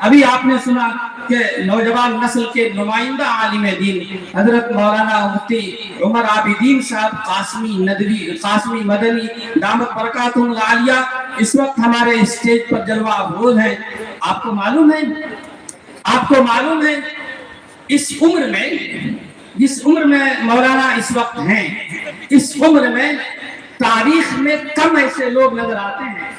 ابھی آپ نے سنا کہ نوجوان نسل کے نمائندہ عالم دین حضرت مولانا مفتی عمر عابدین صاحب قاسمی مدنی دامت برکاتہم العالیہ اس وقت ہمارے اسٹیج پر جلوہ افروز ہیں. آپ کو معلوم ہے اس عمر میں جس عمر میں مولانا اس وقت ہیں، اس عمر میں تاریخ میں کم ایسے لوگ نظر آتے ہیں.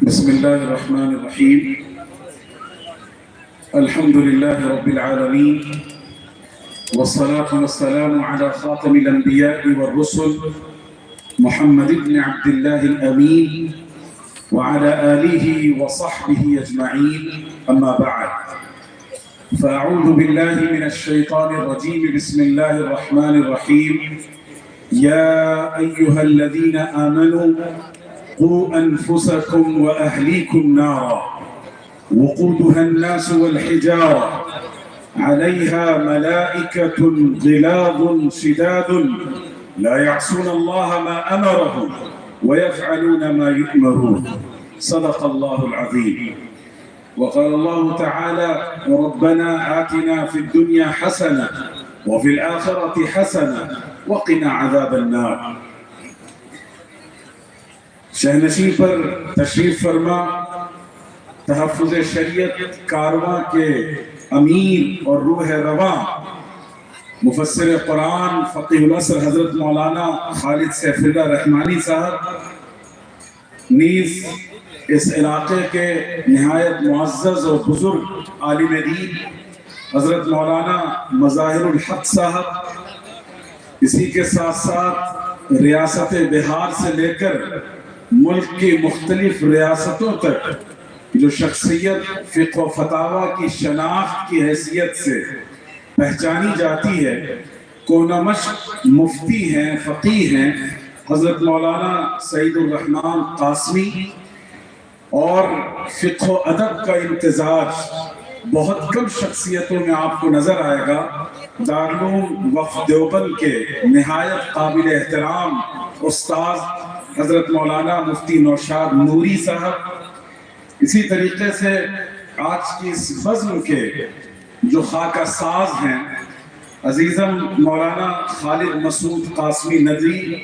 بسم اللہ الرحمن الرحیم. الحمد للہ رب العالمین والصلاة والسلام على خاتم الانبیاء والرسل محمد بن عبد اللہ الامین وعلى آلہ وصحبہ اجمعین. اما بعد فاعوذ باللہ من الشیطان الرجیم. بسم اللہ الرحمن الرحیم. یا ایہا الذین آمنوا قوا انفسکم واہلیکم نارا وقودها الناس والحجارة عليها ملائكة غلاظ شداد لا يعصون الله ما أمرهم ويفعلون ما يؤمرون. صدق الله العظيم. وقال الله تعالى ربنا آتنا في الدنيا حسنة وفي الآخرة حسنة وقنا عذاب النار. شہنشین پر تشریف فرما تحفظ شریعت کارواں کے امیر اور روح رواں مفسر قرآن فقیہ العصر حضرت مولانا خالد سیف اللہ رحمانی صاحب نیز اس علاقے کے نہایت معزز اور بزرگ عالم دین حضرت مولانا مظاہر الحق صاحب، اسی کے ساتھ ساتھ ریاست بہار سے لے کر ملک کی مختلف ریاستوں تک جو شخصیت فقہ و فتاوی کی شناخت کی حیثیت سے پہچانی جاتی ہے، کونمشق مفتی ہیں، فقیہ ہیں حضرت مولانا سعید الرحمن قاسمی، اور فقہ و ادب کا امتزاج بہت کم شخصیتوں میں آپ کو نظر آئے گا. دارالعلوم وقف دیوبند کے نہایت قابل احترام استاذ حضرت مولانا مفتی نوشاد نوری صاحب، اسی طریقے سے آج کی اس بزم کے جو خاکہ ساز ہیں عزیزم مولانا خالد مسعود قاسمی ندوی،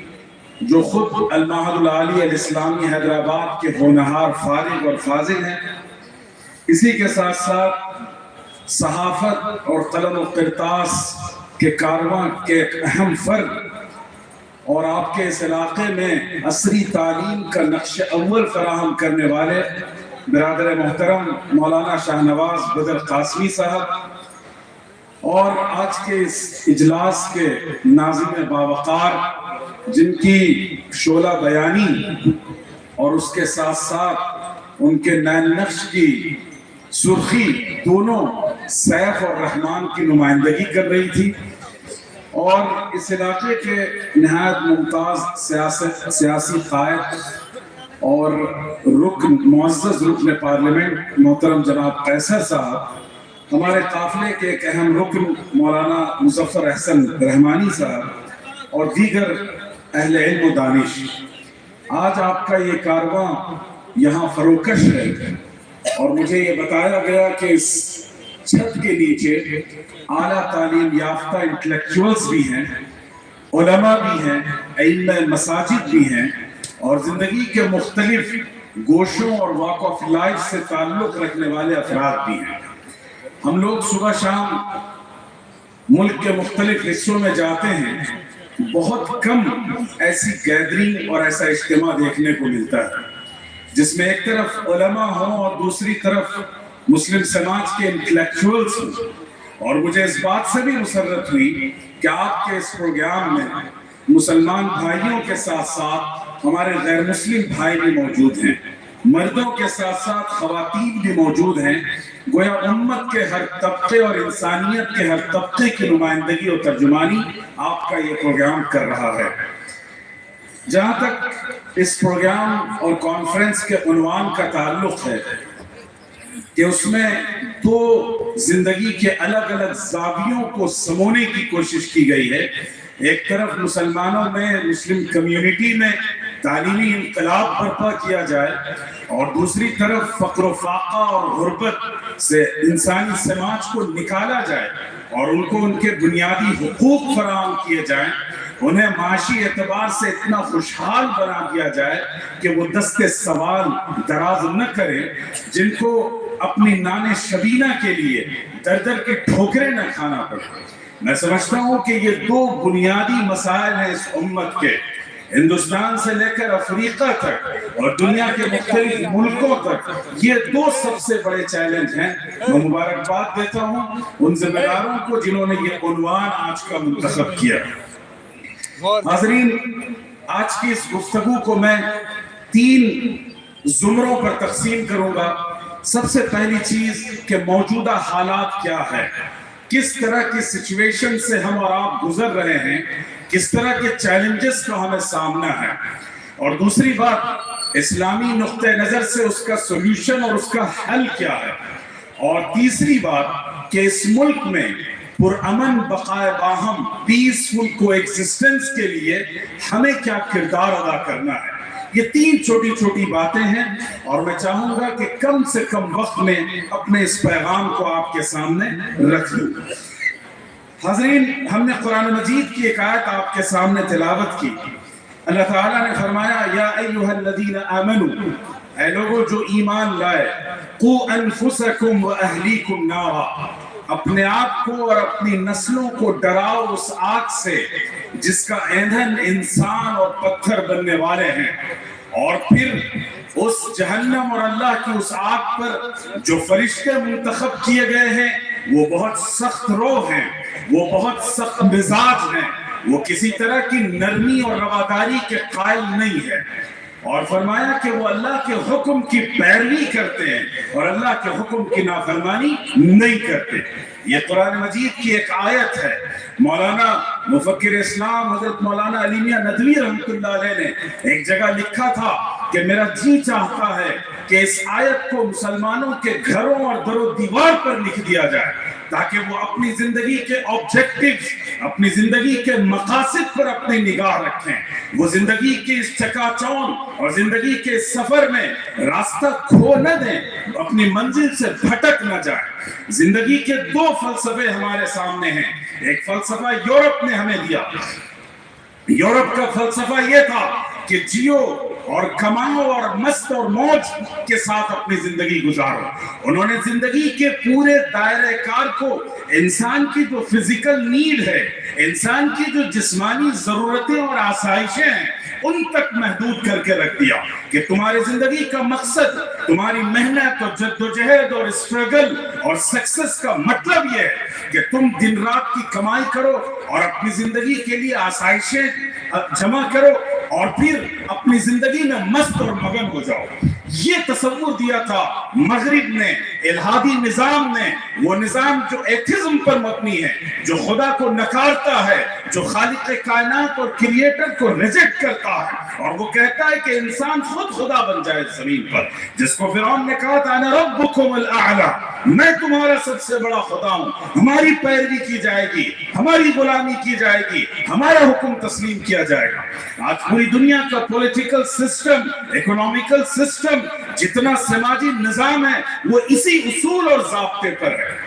جو خود المعہد العالی الاسلامی حیدرآباد کے ہونہار فارغ اور فاضل ہیں. اسی کے ساتھ ساتھ صحافت اور قلم و کرتاس کے کارواں کے ایک اہم فرد اور آپ کے اس علاقے میں عصری تعلیم کا نقش اول فراہم کرنے والے برادر محترم مولانا شاہ نواز بدر قاسمی صاحب، اور آج کے اس اجلاس کے ناظم باوقار جن کی شعلہ بیانی اور اس کے ساتھ ساتھ ان کے نین نقش کی سرخی دونوں سیف اور رحمان کی نمائندگی کر رہی تھی، اور اس علاقے کے نہایت ممتاز سیاسی قائد اور معزز رکن پارلیمنٹ محترم جناب قیصر صاحب، ہمارے قافلے کے ایک اہم رکن مولانا مظفر احسن رحمانی صاحب، اور دیگر اہل علم و دانش. آج آپ کا یہ کارواں یہاں فروکش ہے، اور مجھے یہ بتایا گیا کہ اس چھت کے نیچے اعلیٰ تعلیم یافتہ انٹلیکچوئلز بھی ہیں، علماء بھی ہیں، ائمہ مساجد بھی ہیں، اور زندگی کے مختلف گوشوں اور واک آف لائف سے تعلق رکھنے والے افراد بھی ہیں. ہم لوگ صبح شام ملک کے مختلف حصوں میں جاتے ہیں، بہت کم ایسی گیدرنگ اور ایسا اجتماع دیکھنے کو ملتا ہے جس میں ایک طرف علماء ہوں اور دوسری طرف مسلم سماج کے انٹلیکچوئلز ہوں. اور مجھے اس بات سے بھی مسرت ہوئی کہ آپ کے اس پروگرام میں مسلمان بھائیوں کے ساتھ ساتھ ہمارے غیر مسلم بھائی بھی موجود ہیں، مردوں کے ساتھ ساتھ خواتین بھی موجود ہیں. گویا امت کے ہر طبقے اور انسانیت کے ہر طبقے کی نمائندگی اور ترجمانی آپ کا یہ پروگرام کر رہا ہے. جہاں تک اس پروگرام اور کانفرنس کے عنوان کا تعلق ہے، کہ اس میں دو زندگی کے الگ الگ زاویوں کو سمونے کی کوشش کی گئی ہے. ایک طرف مسلمانوں میں، مسلم کمیونٹی میں تعلیمی انقلاب برپا کیا جائے، اور دوسری طرف فقر و فاقہ اور غربت سے انسانی سماج کو نکالا جائے اور ان کو ان کے بنیادی حقوق فراہم کیے جائیں، انہیں معاشی اعتبار سے اتنا خوشحال بنا دیا جائے کہ وہ دست سوال دراز نہ کریں، جن کو اپنی نان شبینہ کے لیے در در کی ٹھوکریں نہ کھانا پڑے. میں سمجھتا ہوں کہ یہ دو بنیادی مسائل ہیں اس امت کے، ہندوستان سے لے کر افریقہ تک اور دنیا کے مختلف ملکوں تک. یہ دو سب سے بڑے چیلنج ہیں. میں مبارکباد دیتا ہوں ان ذمہ داروں کو جنہوں نے یہ عنوان آج کا منتخب کیا. حاضرین، آج کی اس گفتگو کو میں 3 زمروں پر تقسیم کروں گا. سب سے پہلی چیز کہ موجودہ حالات کیا ہے، کس طرح کی سچویشن سے ہم اور آپ گزر رہے ہیں، کس طرح کے چیلنجز کا ہمیں سامنا ہے، اور دوسری بات اسلامی نقطہ نظر سے اس کا سولوشن اور اس کا حل کیا ہے، اور تیسری بات کہ اس ملک میں پرامن بقائے باہم پیسفل کو ایگزسٹنس کے لیے ہمیں کیا کردار ادا کرنا ہے. یہ 3 چھوٹی چھوٹی باتیں ہیں، اور میں چاہوں گا کہ کم سے کم وقت میں اپنے اس پیغام کو آپ کے سامنے رکھ لوں. حاضرین، ہم نے قرآن مجید کی ایک آیت آپ کے سامنے تلاوت کی. اللہ تعالیٰ نے فرمایا یا ایھا الذین آمنوا، اے لوگوں جو ایمان لائے، قوا انفسکم واہلیکم نارا، اپنے آپ کو اور اپنی نسلوں کو ڈراؤ اس آگ سے جس کا ایندھن انسان اور پتھر بننے والے ہیں، اور پھر اس جہنم اور اللہ کی اس آگ پر جو فرشتے منتخب کیے گئے ہیں وہ بہت سخت روح ہیں، وہ بہت سخت مزاج ہیں، وہ کسی طرح کی نرمی اور رواداری کے قائل نہیں ہے. اور فرمایا کہ وہ اللہ کے حکم کی پیروی کرتے ہیں اور اللہ کے حکم کی نافرمانی نہیں کرتے. یہ قرآن مجید کی ایک آیت ہے. مولانا مفکر اسلام حضرت مولانا علی میاں ندوی رحمۃ اللہ علیہ نے ایک جگہ لکھا تھا کہ میرا جی چاہتا ہے کہ اس آیت کو مسلمانوں کے گھروں اور در و دیوار پر لکھ دیا جائے تاکہ وہ اپنی زندگی کے آبجیکٹیوز، اپنی زندگی کے مقاصد پر اپنی نگاہ رکھیں، وہ زندگی کی اس چکا چوند اور زندگی کے سفر میں راستہ کھو نہ دیں، اپنی منزل سے بھٹک نہ جائیں. زندگی کے 2 فلسفے ہمارے سامنے ہیں. ایک فلسفہ یورپ نے ہمیں دیا. یورپ کا فلسفہ یہ تھا کہ جیو اور کماؤ اور مست اور موج کے ساتھ اپنی زندگی گزارو. انہوں نے زندگی کے پورے دائرہ کار کو انسان کی جو فزیکل نیڈ ہے، انسان کی جو جسمانی ضرورتیں اور آسائشیں ہیں، ان تک محدود کر کے رکھ دیا کہ تمہاری زندگی کا مقصد، تمہاری محنت اور جدوجہد اور اسٹرگل اور سکسس کا مطلب یہ ہے کہ تم دن رات کی کمائی کرو اور اپنی زندگی کے لیے آسائشیں جمع کرو اور پھر اپنی زندگی میں مست اور مگن ہو جاؤ. یہ تصور دیا تھا مغرب نے، الہادی نظام نے، وہ نظام جو ایتھزم پر مبنی ہے، جو خدا کو نکارتا ہے، جو خالق کائنات اور کریٹر کو ریجیکٹ کرتا ہے، اور وہ کہتا ہے کہ انسان خود خدا بن جائے زمین پر. جس کو فرعون نے کہا تھا انا ربکم الاعلی، میں تمہارا سب سے بڑا خدا ہوں، ہماری پیروی کی جائے گی، ہماری غلامی کی جائے گی، ہمارا حکم تسلیم کیا جائے گا. آج پوری دنیا کا پولیٹیکل سسٹم، اکنامیکل سسٹم، جتنا سماجی نظام ہے وہ اسی اصول اور ضابطے پر ہے.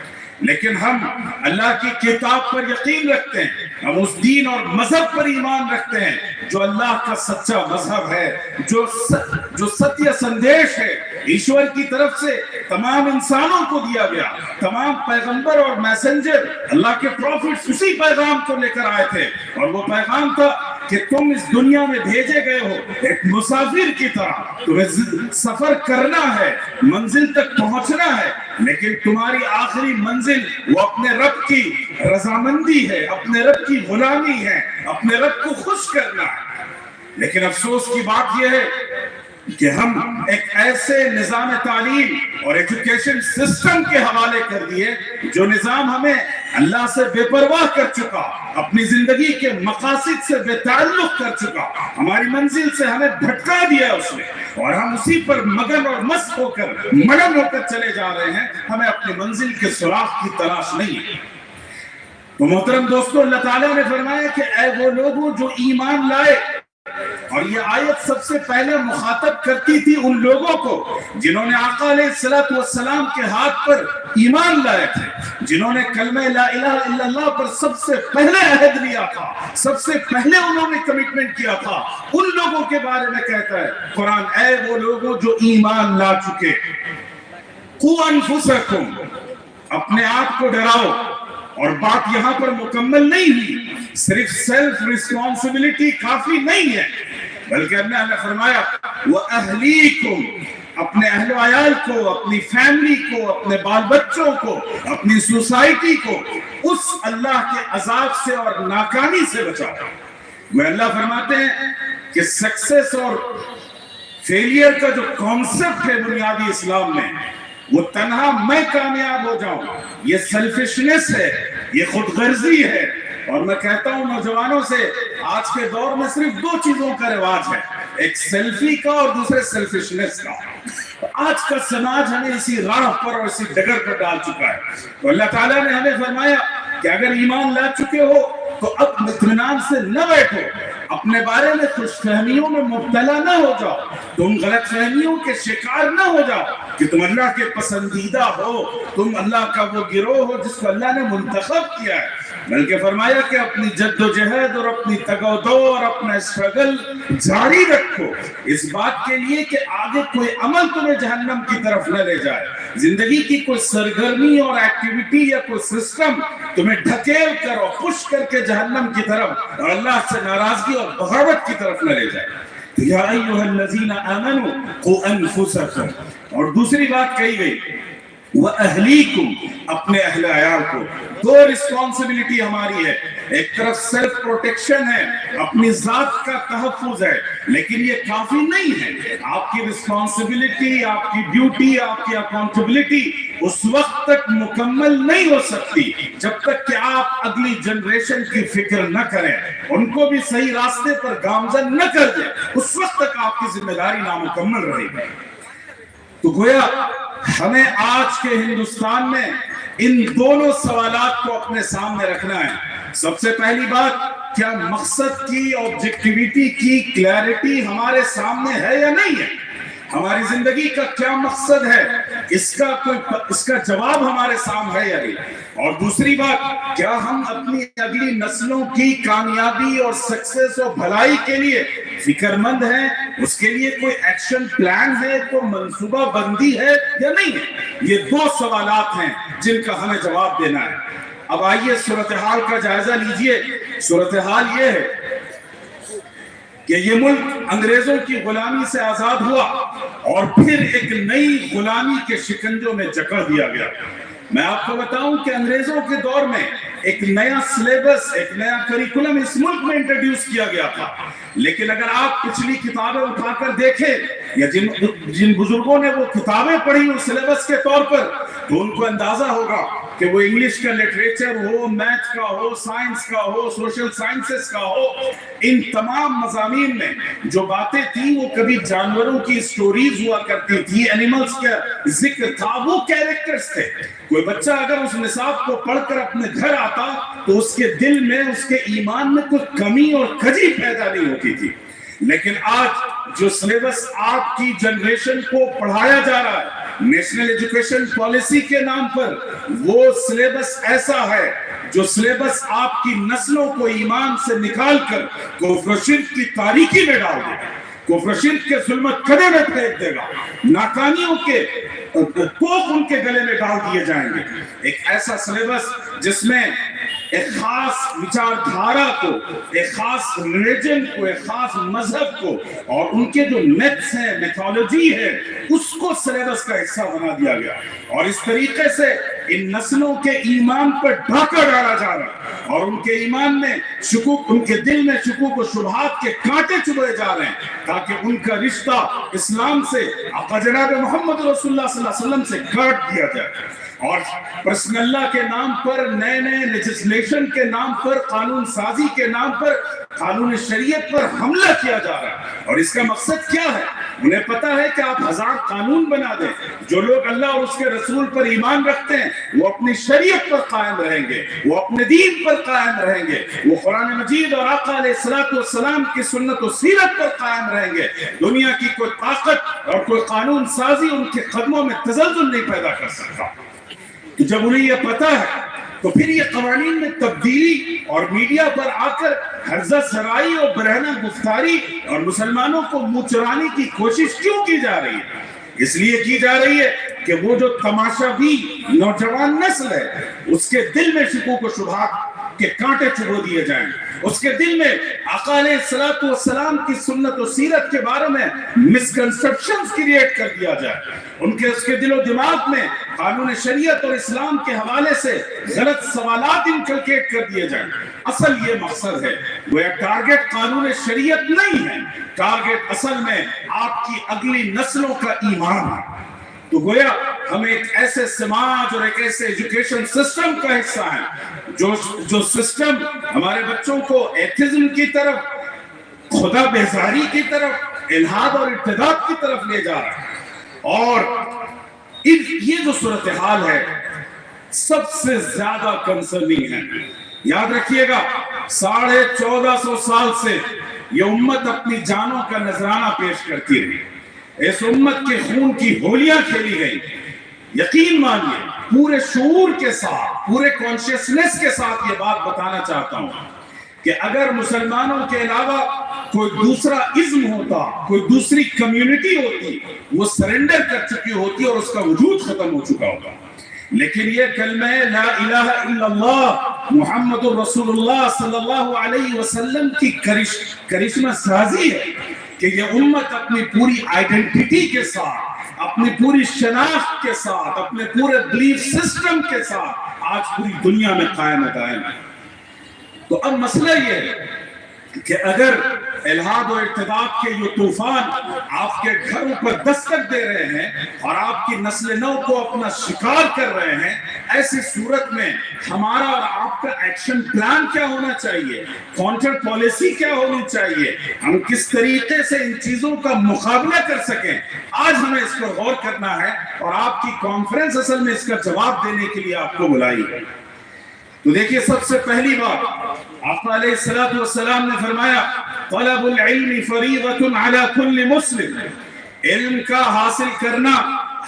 لیکن ہم اللہ کی کتاب پر یقین رکھتے ہیں، ہم اس دین اور مذہب پر ایمان رکھتے ہیں جو اللہ کا سچا مذہب ہے، جو ستیہ سندیش ہے، ایشور کی طرف سے تمام انسانوں کو دیا گیا. تمام پیغمبر اور میسنجر، اللہ کے پروفٹس اسی پیغام کو لے کر آئے تھے، اور وہ پیغام تھا کہ تم اس دنیا میں بھیجے گئے ہو ایک مسافر کی طرح. تمہیں سفر کرنا ہے، منزل تک پہنچنا ہے، لیکن تمہاری آخری منزل وہ اپنے رب کی رضامندی ہے، اپنے رب کی غلامی ہے، اپنے رب کو خوش کرنا ہے. لیکن افسوس کی بات یہ ہے کہ ہم ایک ایسے نظام تعلیم اور ایجوکیشن سسٹم کے حوالے کر دیے جو نظام ہمیں اللہ سے بے پرواہ کر چکا، اپنی زندگی کے مقاصد سے بے تعلق کر چکا، ہماری منزل سے ہمیں بھٹکا دیا اس نے، اور ہم اسی پر مگن اور مست ہو کر مگن ہو کر چلے جا رہے ہیں، ہمیں اپنی منزل کے سراغ کی تلاش نہیں ہے۔ تو محترم دوستو، اللہ تعالیٰ نے فرمایا کہ اے وہ لوگوں جو ایمان لائے، اور یہ آیت سب سے پہلے مخاطب کرتی تھی ان لوگوں کو جنہوں نے آقا علیہ السلام کے ہاتھ پر ایمان لائے تھے، جنہوں نے کلمہ لا الہ الا اللہ پر سب سے پہلے عہد لیا تھا، سب سے پہلے انہوں نے کمٹمنٹ کیا تھا، ان لوگوں کے بارے میں کہتا ہے قرآن، اے وہ لوگوں جو ایمان لا چکے، قوا انفسکم، اپنے آپ کو ڈراؤ۔ اور بات یہاں پر مکمل نہیں ہوئی، صرف سیلف ریسپانسبلٹی کافی نہیں ہے، بلکہ اللہ نے فرمایا وَأَهْلِيكُمْ، اپنے اہل و عیال کو، اپنی فیملی کو، اپنے بال بچوں کو، اپنی سوسائٹی کو اس اللہ کے عذاب سے اور ناکامی سے بچاؤ۔ وہ اللہ فرماتے ہیں کہ سکسیس اور فیلئر کا جو کانسیپٹ ہے بنیادی اسلام میں، وہ تنہا میں کامیاب ہو جاؤں، یہ سیلفشنس ہے، یہ خود غرضی ہے۔ اور میں کہتا ہوں نوجوانوں سے، آج کے دور میں صرف دو چیزوں کا رواج ہے، ایک سیلفی کا اور دوسرے سیلفشنس کا۔ آج کا سماج ہمیں اسی راہ پر اور اسی ڈگر پر ڈال چکا ہے۔ تو اللہ تعالیٰ نے ہمیں فرمایا کہ اگر ایمان لا چکے ہو تو اب اطمینان سے نہ بیٹھو، اپنے بارے میں خوش فہمیوں میں مبتلا نہ ہو جاؤ، تم غلط فہمیوں کے شکار نہ ہو جاؤ کہ تم اللہ کے پسندیدہ ہو، تم اللہ کا وہ گروہ ہو جس کو اللہ نے منتخب کیا ہے، بلکہ فرمایا کہ اپنی جد و جہد اور اپنی تگ و دو اور اپنا اسٹرگل جاری رکھو اس بات کے لیے کہ آگے کوئی عمل تمہیں جہنم کی طرف نہ لے جائے، زندگی کی کوئی سرگرمی اور ایکٹیویٹی یا کوئی سسٹم تمہیں ڈھکیل کر اور پش کر کے جہنم کی طرف اور اللہ سے ناراضگی اور بغاوت کی طرف نہ لے جائے۔ یا ایھا الذین آمنوا قوا انفسکم، اور دوسری بات کہی گئی وَأَهْلِيكُمْ، اپنے اہل عیال کو۔ دو رسپانسبلٹی ہماری ہے، ایک طرف سیلف پروٹیکشن ہے، اپنی ذات کا تحفظ ہے، لیکن یہ کافی نہیں ہے۔ آپ کی رسپانسبلٹی، آپ کی ڈیوٹی، آپ کی اکاؤنٹیبلٹی اس وقت تک مکمل نہیں ہو سکتی جب تک کہ آپ اگلی جنریشن کی فکر نہ کریں، ان کو بھی صحیح راستے پر گامزن نہ کر دیں، اس وقت تک آپ کی ذمہ داری نامکمل رہے گی۔ تو گویا ہمیں آج کے ہندوستان میں ان دونوں سوالات کو اپنے سامنے رکھنا ہے۔ سب سے پہلی بات، کیا مقصد کی، آبجیکٹیویٹی کی کلیئرٹی ہمارے سامنے ہے یا نہیں ہے؟ ہماری زندگی کا کیا مقصد ہے، اس کا جواب ہمارے سامنے ہے یا نہیں؟ اور دوسری بات، کیا ہم اپنی اگلی نسلوں کی کامیابی اور سکسیس اور بھلائی کے لیے فکر مند ہیں، اس کے لیے کوئی ایکشن پلان ہے، کوئی منصوبہ بندی ہے یا نہیں ہے؟ یہ دو سوالات ہیں جن کا ہمیں جواب دینا ہے۔ اب آئیے صورتحال کا جائزہ لیجئے۔ صورتحال یہ ہے کہ یہ ملک انگریزوں کی غلامی سے آزاد ہوا اور پھر ایک نئی غلامی کے شکنجوں میں جکڑ دیا گیا۔ میں آپ کو بتاؤں کہ انگریزوں کے دور میں ایک نیا سلیبس، ایک نیا کریکولم اس ملک میں انٹروڈیوس کیا گیا تھا، لیکن اگر آپ پچھلی کتابیں اٹھا کر دیکھیں یا جن بزرگوں نے وہ کتابیں پڑھی اس سلیبس کے طور پر، تو ان کو اندازہ ہوگا کہ وہ انگلش کا لٹریچر ہو، میتھ کا ہو، سائنس کا ہو، سوشل سائنسز کا ہو، ان تمام مضامین میں جو باتیں تھیں وہ کبھی جانوروں کی سٹوریز ہوا کرتی تھی، اینیملز کا ذکر تھا، وہ کیریکٹرز تھے۔ کوئی بچہ اگر اس نصاب کو پڑھ کر اپنے گھر آتا تو اس کے دل میں، اس کے ایمان میں کوئی کمی اور کجی پیدا نہیں ہوتی تھی۔ لیکن آج جو سلیبس آپ کی جنریشن کو پڑھایا جا رہا ہے نیشنل ایجوکیشن پالیسی کے نام پر، وہ سلیبس ایسا ہے جو سلیبس آپ کی نسلوں کو ایمان سے نکال کر کفر و شرک کی تاریکی میں ڈال دے گا، کفر و شرک کے ظلمت کدے میں پھینک دے گا، ناکامیوں کے کوف ان کے گلے میں ڈال دیے جائیں گے۔ ایک ایسا سلیبس جس میں ایک خاص وچار دھارا کو، ایک خاص ریلیجن کو، ایک خاص مذہب کو اور ان کے جو میتھس ہیں، میتھولوجی ہے، اس کو سلیبس کا حصہ بنا دیا گیا، اور اس طریقے سے ان نسلوں کے ایمان پر ڈاکہ ڈالا جا رہا ہے اور ان کے ایمان میں شکوک، ان کے دل میں شکوک و شبہات کے کانٹے چبھے جا رہے ہیں تاکہ ان کا رشتہ اسلام سے، آقا جناب محمد رسول اللہ صلی اللہ علیہ وسلم سے کاٹ دیا جائے۔ اور پرسنل اللہ کے نام پر، نئے نئے لیجسلیشن کے نام پر، قانون سازی کے نام پر، قانون شریعت پر حملہ کیا جا رہا ہے۔ اور اس کا مقصد کیا ہے؟ انہیں پتا ہے کہ آپ ہزار قانون بنا دیں، جو لوگ اللہ اور اس کے رسول پر ایمان رکھتے ہیں وہ اپنی شریعت پر قائم رہیں گے، وہ اپنے دین پر قائم رہیں گے، وہ قرآن مجید اور آقا علیہ السلام کی سنت و سیرت پر قائم رہیں گے۔ دنیا کی کوئی طاقت اور کوئی قانون سازی ان کے قدموں میں تزلزل نہیں پیدا کر سکتا۔ جب انہیں یہ پتا ہے تو پھر یہ قوانین میں تبدیلی اور میڈیا پر آ کر ہرزہ سرائی اور برہنہ گفتاری اور مسلمانوں کو منہ چرانے کی کوشش کیوں کی جا رہی ہے؟ اس لیے کی جا رہی ہے کہ وہ جو تماشابی نوجوان نسل ہے اس کے دل میں شکوک و شبہات کے کانٹے چبھو دیے جائیں، اس کے دل میں آقا علیہ السلام کی سنت و سیرت کے بارے میں مسکنسپشنز کریٹ کر دیا جائے، اس کے دل و دماغ میں قانون شریعت اور اسلام کے حوالے سے غلط سوالات انکلکیٹ کر دیے جائیں۔ اصل یہ مقصد ہے، وہ ٹارگٹ قانون شریعت نہیں ہے، ٹارگٹ اصل میں آپ کی اگلی نسلوں کا ایمان ہے۔ تو گویا ہم ایک ایسے سماج اور ایک ایسے ایجوکیشن سسٹم کا حصہ ہیں جو سسٹم ہمارے بچوں کو ایتھزم کی طرف، خدا بیزاری کی طرف، الحاد اور ارتداد کی طرف لے جا رہا ہے۔ اور یہ جو صورتحال ہے سب سے زیادہ کنسرننگ ہے۔ یاد رکھیے گا 1450 سال سے یہ امت اپنی جانوں کا نذرانہ پیش کرتی رہی، اس امت کے خون کی ہولیاں کھیلی گئی۔ یقین مانیے پورے شعور کے ساتھ، پورے کانشیسنس کے ساتھ یہ بات بتانا چاہتا ہوں کہ اگر مسلمانوں کے علاوہ کوئی دوسرا ازم ہوتا، کوئی دوسری کمیونٹی ہوتی، وہ سرنڈر کر چکی ہوتی اور اس کا وجود ختم ہو چکا ہوگا۔ لیکن یہ کلمہ لا الہ الا اللہ محمد الرسول اللہ صلی اللہ علیہ وسلم کی کرشمہ سازی ہے کہ یہ امت اپنی پوری آئیڈینٹیٹی کے ساتھ، اپنی پوری شناخت کے ساتھ، اپنے پورے بلیف سسٹم کے ساتھ آج پوری دنیا میں قائم دائم ہے۔ تو اب مسئلہ یہ ہے کہ اگر الحاد و ارتداد کے یہ طوفان آپ کے گھروں پر دستک دے رہے ہیں اور آپ کی نسل نو کو اپنا شکار کر رہے ہیں، ایسی صورت میں ہمارا اور آپ کا ایکشن پلان کیا ہونا چاہیے، کاؤنٹر پالیسی کیا ہونی چاہیے، ہم کس طریقے سے ان چیزوں کا مقابلہ کر سکیں، آج ہمیں اس پر غور کرنا ہے۔ اور آپ کی کانفرنس اصل میں اس کا جواب دینے کے لیے آپ کو بلائی ہے۔ تو دیکھیے سب سے پہلی بات آقا علیہ السلام نے فرمایا طلب العلم فریضۃ علی کل مسلم، علم کا حاصل کرنا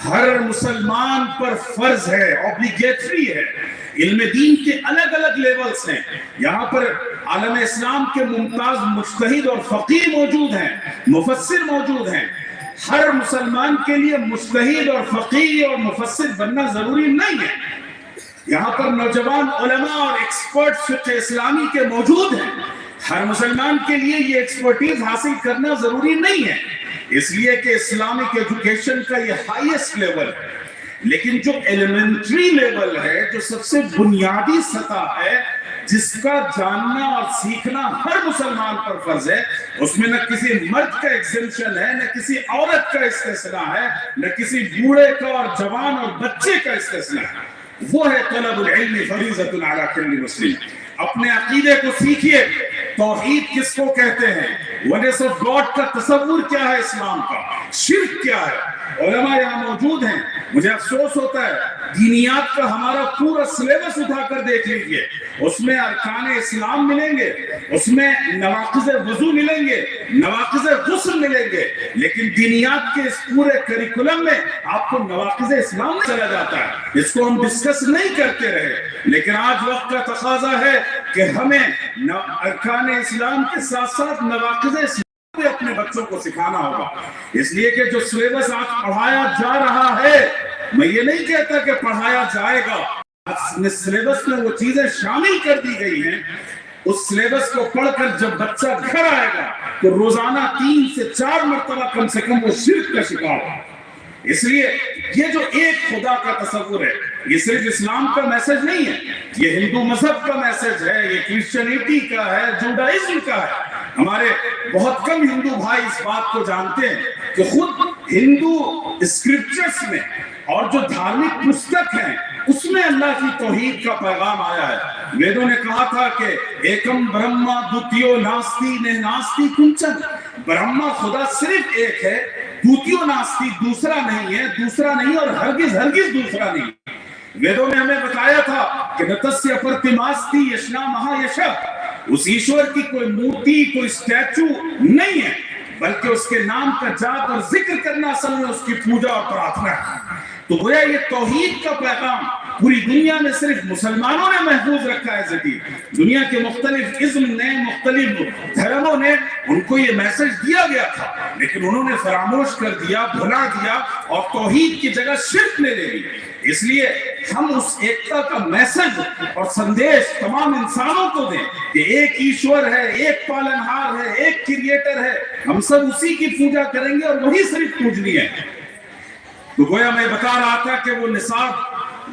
ہر مسلمان پر فرض ہے، اوبلیگیٹری ہے۔ علم دین کے الگ الگ لیولز ہیں، یہاں پر عالم اسلام کے ممتاز مجتہد اور فقیہ موجود ہیں، مفسر موجود ہیں۔ ہر مسلمان کے لیے مجتہد اور فقیہ اور مفسر بننا ضروری نہیں ہے۔ یہاں پر نوجوان علماء اور ایکسپرٹ فقہ اسلامی کے موجود ہیں، ہر مسلمان کے لیے یہ ایکسپرٹیز حاصل کرنا ضروری نہیں ہے، اس لیے کہ اسلامک ایجوکیشن کا یہ ہائیسٹ لیول ہے۔ لیکن جو ایلیمنٹری لیول ہے، جو سب سے بنیادی سطح ہے، جس کا جاننا اور سیکھنا ہر مسلمان پر فرض ہے، اس میں نہ کسی مرد کا ایگزمپشن ہے، نہ کسی عورت کا استثناء ہے، نہ کسی بوڑھے کا اور جوان اور بچے کا استثناء ہے۔ وہ ہے طلب العلم فریضۃ علی کل مسلم۔ اپنے عقیدے کو سیکھیے، توحید کس کو کہتے ہیں، ونس آف گاڈ کا تصور کیا ہے، اسلام کا شرک کیا ہے۔ علماء یہاں موجود ہیں، مجھے افسوس ہوتا ہے دینیات کا ہمارا پورا سلیبس اٹھا کر دیکھ لیجئے، اس میں ارکان اسلام ملیں گے، اس میں نواقض وضو ملیں گے، نواقض غسل ملیں گے، لیکن دینیات کے اس پورے کریکولم میں آپ کو نواقض اسلام چلا جاتا ہے۔ اس کو ہم ڈسکس نہیں کرتے رہے، لیکن آج وقت کا تقاضا ہے کہ ہمیں ارکان اسلام کے ساتھ ساتھ نواقض اسلام بھی اپنے بچوں کو سکھانا ہوگا، اس لیے کہ جو سلیبس آج پڑھایا جا رہا ہے، میں یہ نہیں کہتا کہ پڑھایا جائے گا، سلیبس میں وہ چیزیں شامل کر دی گئی ہیں، اس سلیبس کو پڑھ کر جب بچہ گھر آئے گا تو روزانہ 3 سے 4 مرتبہ کم سے کم وہ شرک کا شکار ہے۔ اس لیے یہ جو ایک خدا کا تصور ہے، یہ صرف اسلام کا میسج نہیں ہے، یہ ہندو مذہب کا میسج ہے، یہ کرسچینٹی کا ہے، جوڈائزم کا ہے۔ ہمارے بہت کم ہندو بھائی اس بات کو جانتے ہیں کہ خود ہندو اسکرپچرز میں اور جو دھارمک پستک ہیں اس میں اللہ کی توحید کا پیغام آیا ہے۔ ویدوں نے کہا تھا کہ ایکم برہما دوتیو ناستی نے ناستی کنچن، برہما خدا صرف ایک ہے، دوتیو ناستی دوسرا نہیں ہے، دوسرا نہیں اور ہرگز ہرگز دوسرا نہیں۔ ویدوں نے ہمیں بتایا تھا کہ نتسیہ پرتماستی یشنا مہا یشا، اس ایشور کی کوئی مورتی کوئی اسٹیچو نہیں ہے، بلکہ اس کے نام کا جاپ اور ذکر کرنا اصل میں اس کی پوجا اور پرارتھنا ہے۔ تو گویا یہ توحید کا پیغام پوری دنیا میں صرف مسلمانوں نے محفوظ رکھا ہے جدید، دنیا کے مختلف ازم نے مختلف دھرموں نے ان کو یہ میسج دیا گیا تھا، لیکن انہوں نے فراموش کر دیا، بھلا دیا اور توحید کی جگہ شرک نے لے لی۔ اس لیے ہم اس ایکتا کا میسج اور سندیش تمام انسانوں کو دیں کہ ایک ایشور ہے، ایک پالنہار ہے، ایک کریٹر ہے، ہم سب اسی کی پوجا کریں گے اور وہی صرف پوجنی ہے۔ تو گویا میں بتا رہا تھا کہ وہ نصاب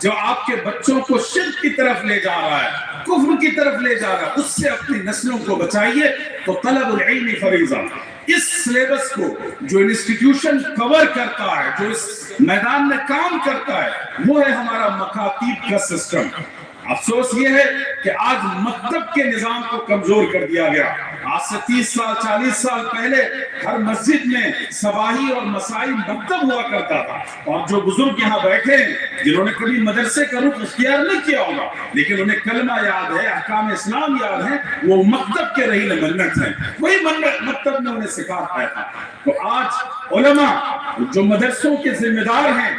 جو آپ کے بچوں کو شرک کی طرف لے جا رہا ہے، کفر کی طرف لے جا رہا ہے، اس سے اپنی نسلوں کو بچائیے۔ تو طلب العلم فریضہ، اس سلیبس کو جو انسٹیٹیوشن کور کرتا ہے، جو اس میدان میں کام کرتا ہے، وہ ہے ہمارا مکاتیب کا سسٹم۔ افسوس یہ ہے کہ آج مکتب کے نظام کو کمزور کر دیا گیا۔ آج سے 30 سال 40 سال پہلے ہر مسجد میں صباحی اور مسائی مکتب ہوا کرتا تھا، اور جو بزرگ یہاں بیٹھے ہیں جنہوں نے کبھی مدرسے کا رخ اختیار نہیں کیا ہوگا لیکن انہیں کلمہ یاد ہے، احکام اسلام یاد ہیں، وہ مکتب کے رہی منت ہیں، وہی مکتب نے انہیں سکھایا تھا۔ تو آج علماء جو مدرسوں کے ذمہ دار ہیں،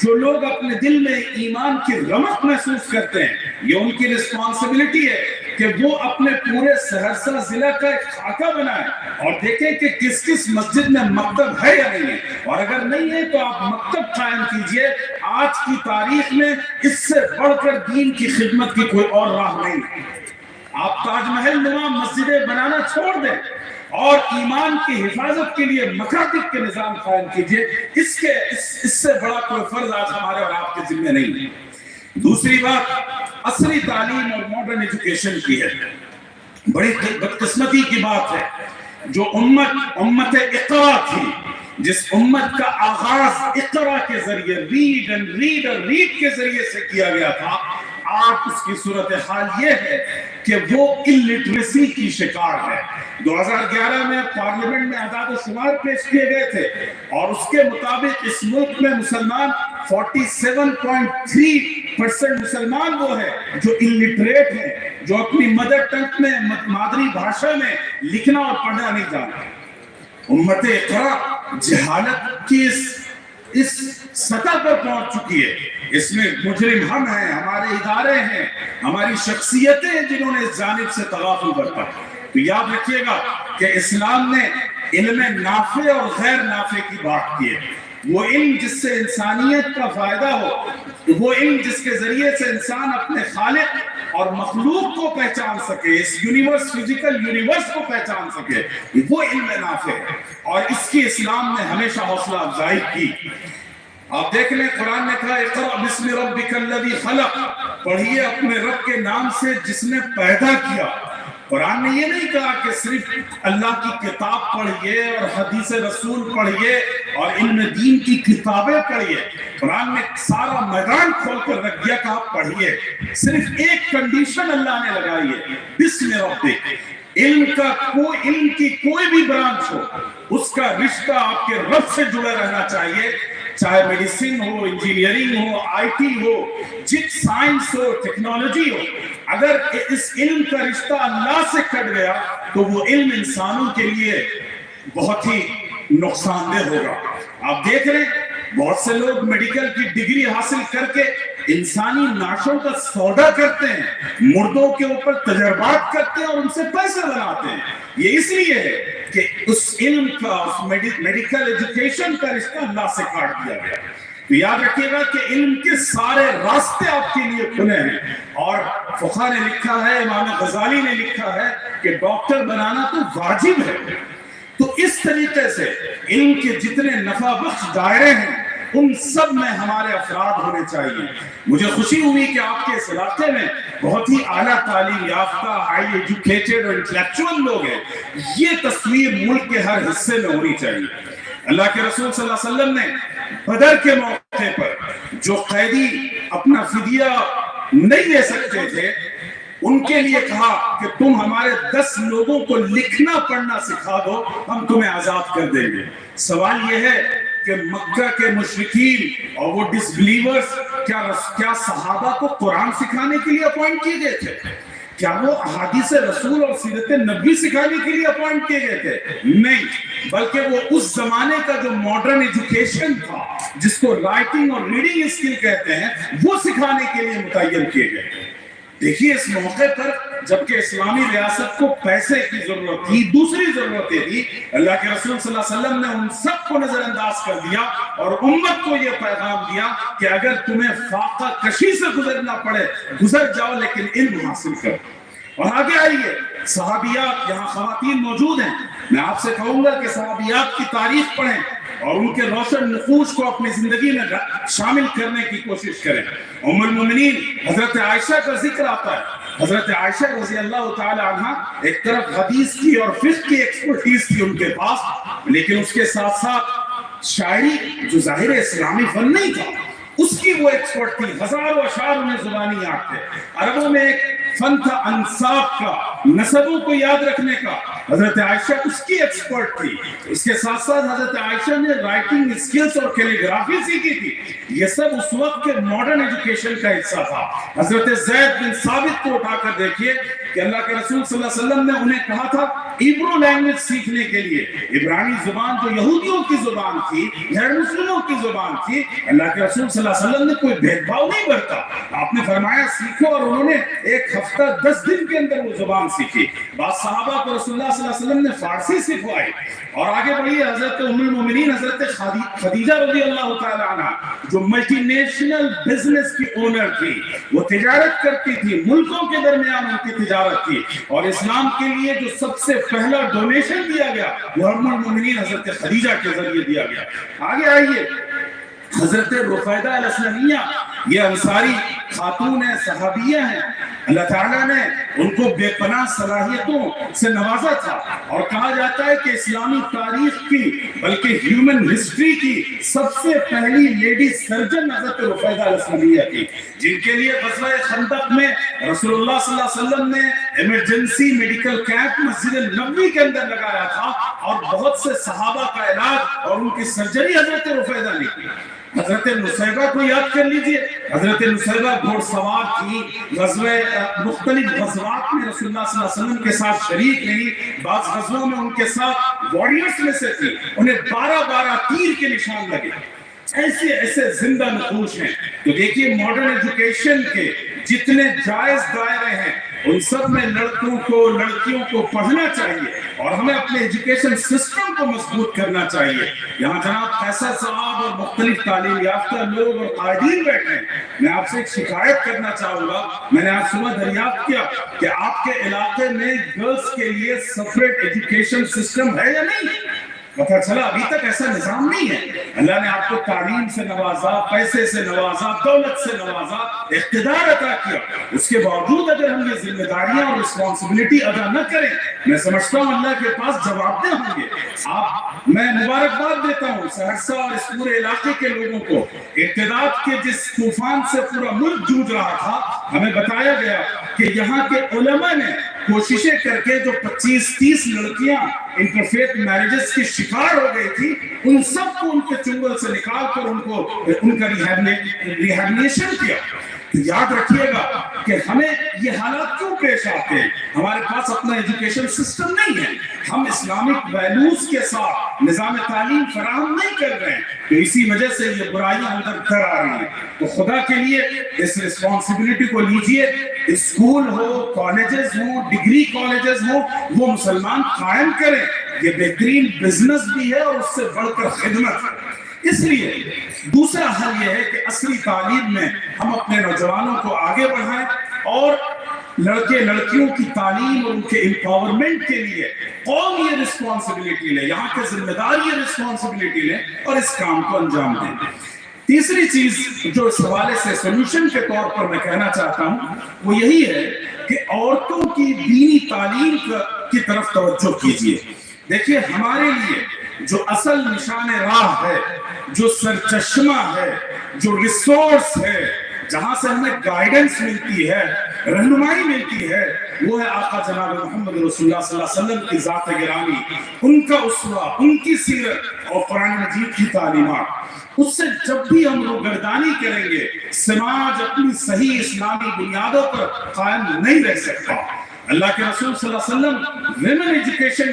جو لوگ اپنے دل میں ایمان کی رمق محسوس کرتے ہیں، یہ ان کی رسپانسبلٹی ہے کہ وہ اپنے پورے سہرسہ ضلع کا ایک خاکہ بنائیں اور دیکھیں کہ کس کس مسجد میں مکتب ہے یا نہیں ہے، اور اگر نہیں ہے تو آپ مکتب قائم کیجئے۔ آج کی تاریخ میں اس سے بڑھ کر دین کی خدمت کی کوئی اور راہ نہیں ہے۔ آپ تاج محل نما مسجدیں بنانا چھوڑ دیں اور ایمان کی حفاظت کے لیے مکاتب کے نظام قائم کیجئے۔ اس سے بڑا کوئی فرض آج ہمارے اور آپ کے ذمہ نہیں ہے۔ دوسری بات عصری تعلیم اور ماڈرن ایجوکیشن کی ہے۔ بڑی بدقسمتی کی بات ہے جو امت اقرا تھی، جس امت کا آغاز اقرا کے ذریعے ریڈ کے ذریعے سے کیا گیا تھا، آج اس کی صورتحال یہ ہے کہ وہ الٹریسی کی شکار ہے۔ 2011 میں پارلیمنٹ میں اعداد و شمار پیش کیے گئے تھے اور اس کے مطابق اس ملک میں مسلمان 47.3% مسلمان وہ ہیں جو الٹریٹ ہیں، جو اپنی مدر ٹنگ میں مادری بھاشا میں لکھنا اور پڑھنا نہیں جانتے۔ امت اقرا جہالت کی اس سطح پر پہنچ چکی ہے، اس میں مجرم ہم ہیں، ہمارے ادارے ہیں، ہماری شخصیتیں ہیں جنہوں نے اس جانب سے تغافل برتا۔ تو یاد رکھیے گا کہ اسلام نے علم نافع اور غیر نافع کی بات کی ہے۔ وہ علم جس سے انسانیت کا فائدہ ہو، وہ علم جس کے ذریعے سے انسان اپنے خالق اور مخلوق کو پہچان سکے، اس فزیکل یونیورس کو پہچان سکے، وہ علم نافع ہے، اور اس کی اسلام نے ہمیشہ حوصلہ افزائی کی۔ آپ دیکھ لیں قرآن نے کہا اقرأ بسم ربک الذی خلق، پڑھیے اپنے رب کے نام سے جس نے پیدا کیا۔ قرآن نے یہ نہیں کہا کہ صرف اللہ کی کتاب پڑھیے اور حدیث رسول پڑھیے اور علم دین کی کتابیں پڑھیے، قرآن نے سارا میدان کھول کر رکھ دیا کہ آپ پڑھیے۔ صرف ایک کنڈیشن اللہ نے لگائی ہے، بسم ربک۔ علم کی کوئی بھی برانچ ہو، اس کا رشتہ آپ کے رب سے جڑا رہنا چاہیے، چاہے میڈیسن ہو، انجینئرنگ ہو، آئی ٹی ہو، سائنس ہو، ٹیکنالوجی ہو۔ اگر اس علم کا رشتہ اللہ سے کٹ گیا تو وہ علم انسانوں کے لیے بہت ہی نقصان دہ ہوگا۔ آپ دیکھ رہے ہیں بہت سے لوگ میڈیکل کی ڈگری حاصل کر کے انسانی ناشوں کا سودا کرتے ہیں، مردوں کے اوپر تجربات کرتے ہیں اور ان سے پیسے بناتے ہیں۔ یہ اس لیے ہے کہ اس علم کا، اس میڈیکل ایجوکیشن کا رشتہ اللہ سے کاٹ دیا گیا۔ تو یاد رکھیے گا کہ علم کے سارے راستے آپ کے لیے کھلے ہیں، اور فقہ نے لکھا ہے، امام غزالی نے لکھا ہے کہ ڈاکٹر بنانا تو واجب ہے۔ تو اس طریقے سے علم کے جتنے نفع بخش دائرے ہیں ان سب میں ہمارے افراد ہونے چاہیے. مجھے خوشی ہوئی کہ آپ کے اس علاقے میں بہت ہی اعلیٰ تعلیم یافتہ، ہائی ایجوکیٹڈ اور انٹلیکچوئل لوگ ہیں. یہ تصویر ملک کے ہر حصے میں ہونی چاہیے. اللہ کے رسول صلی اللہ علیہ وسلم نے بدر کے موقع پر جو قیدی اپنا فدیہ نہیں دے سکتے تھے ان کے لیے کہا کہ تم ہمارے 10 لوگوں کو لکھنا پڑھنا سکھا دو، ہم تمہیں آزاد کر دیں گے. سوال یہ ہے کہ مکہ کے مشرکین اور وہ ڈس بلیورز کیا صحابہ کو قرآن سکھانے کے لیے اپوائنٹ کیے گئے تھے؟ کیا وہ احادیث رسول اور سیرت نبی سکھانے کے لیے اپوائنٹ کیے گئے تھے؟ نہیں، بلکہ وہ اس زمانے کا جو ماڈرن ایجوکیشن تھا جس کو رائٹنگ اور ریڈنگ اسکل کہتے ہیں وہ سکھانے کے لیے متعین کیے گئے. دیکھیے اس موقع پر جبکہ اسلامی ریاست کو پیسے کی ضرورت تھی، دوسری ضرورتیں تھی، اللہ کے رسول صلی اللہ علیہ وسلم نے ان سب کو نظر انداز کر دیا اور امت کو یہ پیغام دیا کہ اگر تمہیں فاقہ کشی سے گزرنا پڑے گزر جاؤ، لیکن علم حاصل کرو. اور آگے آئیے، صحابیات، یہاں خواتین موجود ہیں، میں آپ سے کہوں گا کہ صحابیات کی تاریخ پڑھیں اور ان کے روشن نقوش کو اپنی زندگی میں شامل کرنے کی کوشش کریں. ام المومنین حضرت عائشہ کا ذکر آتا ہے. حضرت عائشہ رضی اللہ تعالی عنہ ایک طرف حدیث کی اور فقہ کی ایکسپرٹیز تھی ان کے پاس، لیکن اس کے ساتھ ساتھ شاعری جو ظاہر اسلامی فن نہیں تھا اس کی وہ ایکسپرٹ تھی. ہزاروں اشعار انہیں زبانی یاد تھے. عربوں میں ایک فن تھا انساب کا، نسبوں کو یاد رکھنے کا، حضرت عائشہ اس کی ایکسپرٹ تھی. اس کے ساتھ ساتھ حضرت عائشہ نے رائٹنگ اسکلز اور کیلیگرافی سیکھی تھی. یہ سب اس وقت کے ماڈرن ایجوکیشن کا حصہ تھا. حضرت زید بن ثابت کو اٹھا کر دیکھیے کہ اللہ کے رسول صلی اللہ علیہ وسلم نے انہیں کہا تھا ہیبرو لینگویج سیکھنے کے لیے. عبرانی زبان جو یہودیوں کی زبان تھی، غیر مسلموں کی زبان تھی، اللہ کے رسول صلی اللہ علیہ وسلم نے کوئی بھید بھاؤ نہیں برتا. آپ نے فرمایا سیکھو، اور انہوں نے ایک ہفتہ 10 دن کے اندر وہ زبان سیکھی. بعض صحابہ کو رسول اللہ صلی اللہ علیہ وسلم نے فارسی سکھوائی. اور آگے بڑھیے، حضرت ام المومنین حضرت خدیجہ رضی اللہ تعالی عنہ جو ملٹی نیشنل بزنس کی اونر تھی، وہ تجارت کرتی تھی، ملکوں کے درمیان ان کی تجارت تھی، اور اسلام کے لیے جو سب سے پہلا ڈونیشن دیا گیا وہ ام المومنین حضرت خدیجہ کے ذریعے دیا گیا. آگے آئیے، حضرت رفیدہ الاسلمیہ، یہ انصاری خاتون ہیں، صحابیہ ہیں. اللہ تعالیٰ نے ان کو بے پناہ صلاحیتوں سے نوازا تھا، اور کہا جاتا ہے کہ اسلامی تاریخ کی بلکہ ہیومن ہسٹری کی سب سے پہلی لیڈی سرجن حضرت رفیدہ الاسلمیہ تھی، جن کے لیے غزوہ خندق میں رسول اللہ صلی اللہ علیہ وسلم نے emergency medical camp Masjid Nabawi کے اندر لگایا تھا، اور بہت سے صحابہ کا علاج اور ان کی سرجری حضرت رفیدہ نے کی. حضرت نصیبہ کو یاد کر لیجئے. حضرت نصیبہ گھوڑ سوار تھی، مختلف غزوات میں رسول اللہ صلی اللہ علیہ وسلم کے ساتھ شریک رہی. بعض غزووں میں ان کے ساتھ وارڈیئرز میں سے تھی، انہیں 12 تیر کے نشان لگے. ایسے زندہ نقوش ہیں. تو دیکھیے ماڈرن ایجوکیشن کے جتنے جائز دائرے ہیں ان سب میں لڑکوں کو لڑکیوں کو پڑھنا چاہیے، اور ہمیں اپنے ایجوکیشن سسٹم کو مضبوط کرنا چاہیے. یہاں جناب فیصل صاحب اور مختلف تعلیم یافتہ لوگ اور قائدین بیٹھے ہیں. میں آپ سے ایک شکایت کرنا چاہوں گا. میں نے آج صبح دریافت کیا کہ آپ کے علاقے میں گرلز کے لیے سپریٹ ایجوکیشن سسٹم ہے یا نہیں. پتہ چلا ابھی تک ایسا نظام نہیں ہے. اللہ نے آپ کو تعلیم سے نوازا، پیسے سے نوازا، دولت سے نوازا، اقتدار عطا کیا. اس کے باوجود اگر ہم یہ ذمہ داریاں اور رسپانسبلٹی ادا نہ کریں، میں سمجھتا ہوں اللہ کے پاس جواب دہ ہوں گے. میں مبارکباد دیتا ہوں سہرسہ اور اس پورے علاقے کے لوگوں کو. ارتداد کے جس طوفان سے پورا ملک جوجھ رہا تھا، ہمیں بتایا گیا کہ یہاں کے علماء نے کوششیں کر کے جو 25-30 لڑکیاں انٹرفیت میرجز کی شکار ہو گئی تھی، ان سب کو ان کے چنگل سے نکال کر ان کا ریہیبلیشن کیا. یاد رکھیے گا کہ ہمیں یہ حالات کیوں پیش آتے ہیں. ہمارے پاس اپنا ایجوکیشن سسٹم نہیں ہے، ہم اسلامک ویلیوز کے ساتھ نظام تعلیم فراہم نہیں کر رہے ہیں، تو اسی وجہ سے یہ برائیاں اندر در آ رہی ہیں. تو خدا کے لیے اس رسپانسبلٹی کو لیجئے. اسکول ہو، کالجز ہوں، ڈگری کالجز ہوں، وہ مسلمان قائم کریں. یہ بہترین بزنس بھی ہے اور اس سے بڑھ کر خدمت ہے. اس لیے دوسرا حل یہ ہے کہ عصری تعلیم میں ہم اپنے نوجوانوں کو آگے بڑھائیں، اور لڑکے لڑکیوں کی تعلیم اور ان کے امپاورمنٹ کے لیے قوم یہ رسپانسبلٹی لے، یہاں کے ذمہ دار یہ رسپانسبلٹی لیں اور اس کام کو انجام دیں. تیسری چیز جو اس حوالے سے سولوشن کے طور پر میں کہنا چاہتا ہوں وہ یہی ہے کہ عورتوں کی دینی تعلیم کی طرف توجہ کیجیے. دیکھیے ہمارے لیے جو اصل نشان راہ ہے، جو سرچشمہ ہے، جو ریسورس ہے، جہاں سے ہمیں گائیڈنس ملتی ہے، رہنمائی ملتی ہے، وہ ہے آقا جناب محمد رسول اللہ صلی اللہ علیہ وسلم کی ذات گرامی، ان کا اسوہ، ان کی سیرت اور قرآن مجید کی تعلیمات. اس سے جب بھی ہم روگردانی کریں گے، سماج اپنی صحیح اسلامی بنیادوں پر قائم نہیں رہ سکتا. اللہ کے رسول صلی اللہ علیہ وسلم ویمن ایجوکیشن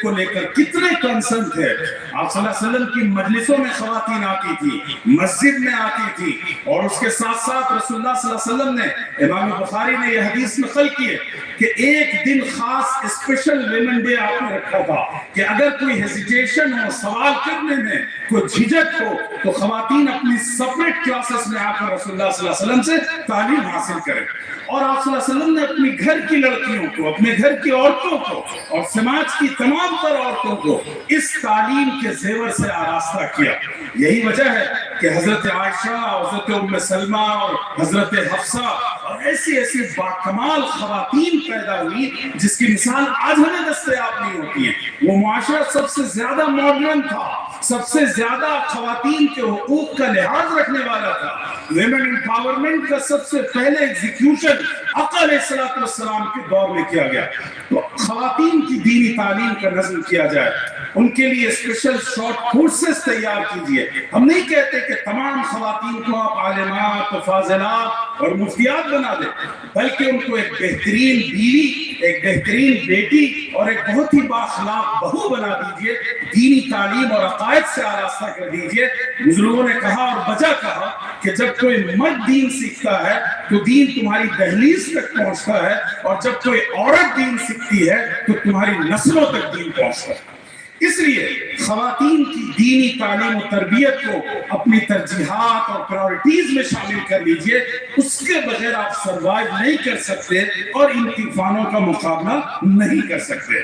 کو لے کر کتنے کنسرن تھے. آپ صلی اللہ علیہ وسلم کی مجلسوں میں خواتین آتی تھی، مسجد میں آتی تھی، اور اس کے ساتھ ساتھ رسول اللہ صلی اللہ علیہ وسلم نے، امام بخاری نے یہ حدیث نقل کی ہے کہ ایک دن خاص اسپیشل ویمن ڈے آپ نے رکھا تھا کہ اگر کوئی ہیزیٹیشن ہو، سوال کرنے میں کوئی جھجک ہو، تو خواتین اپنی سپریٹ کلاسز میں آ کر رسول اللہ صلی اللہ علیہ وسلم سے تعلیم حاصل کریں. اور آپ صلی اللہ علیہ وسلم نے اپنی گھر کی لڑکیوں کو، اپنے گھر کی عورتوں کو اور سماج کی تمام تر عورتوں کو اس تعلیم کے زیور سے آراستہ کیا. یہی وجہ ہے کہ حضرت عائشہ، حضرت ام سلمہ اور حضرت حفصہ اور ایسی ایسی باکمال خواتین پیدا ہوئی جس کی مثال آج ہمیں دستیاب نہیں ہوتی ہے. وہ معاشرہ سب سے زیادہ ماڈرن تھا، سب سے زیادہ خواتین کے حقوق کا لحاظ رکھنے والا تھا. ویمن امپاورمنٹ کا سب سے پہلے ایگزیکیوشن آقا علیہ السلام کے دور میں کیا گیا. تو خواتین کی دینی تعلیم کا نظم کیا جائے، ان کے لیے اسپیشل شارٹ کورسز تیار کیجئے. ہم نہیں کہتے کہ تمام خواتین کو آپ عالمات و فاضلات اور مفتیات بنا دیں، بلکہ ان کو ایک بہترین بیوی، ایک بہترین بیٹی اور ایک بہت ہی بااخلاق بہو بنا دیجئے. دینی تعلیم اور عقائد سے آراستہ کر دیجئے. بزرگوں نے کہا اور بجا کہا کہ جب کوئی مرد دین سیکھتا ہے تو دین تمہاری دہلیز تک پہنچتا ہے، اور جب کوئی عورت دین سیکھتی ہے تو تمہاری نسلوں تک دین پہنچتا ہے. اس لیے خواتین کی دینی تعلیم و تربیت کو اپنی ترجیحات اور پرائورٹیز میں شامل کر لیجئے. اس کے بغیر آپ سروائیو نہیں کر سکتے اور ان طوفانوں کا مقابلہ نہیں کر سکتے.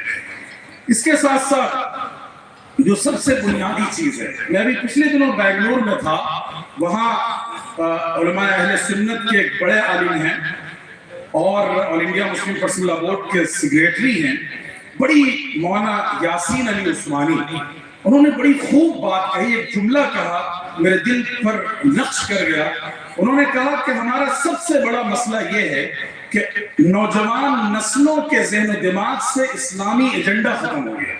اس کے ساتھ ساتھ جو سب سے بنیادی چیز ہے، میں ابھی پچھلے دنوں بنگلور میں تھا، وہاں علماء اہل سنت کے ایک بڑے عالم ہیں اور آل انڈیا مسلم پرسنل لا بورڈ کے سیکریٹری ہیں، بڑی مولانا یاسین علی عثمانی. انہوں نے بڑی خوب بات کہی، ایک جملہ کہا میرے دل پر نقش کر گیا. انہوں نے کہا کہ ہمارا سب سے بڑا مسئلہ یہ ہے کہ نوجوان نسلوں کے ذہن و دماغ سے اسلامی ایجنڈا ختم ہو گیا.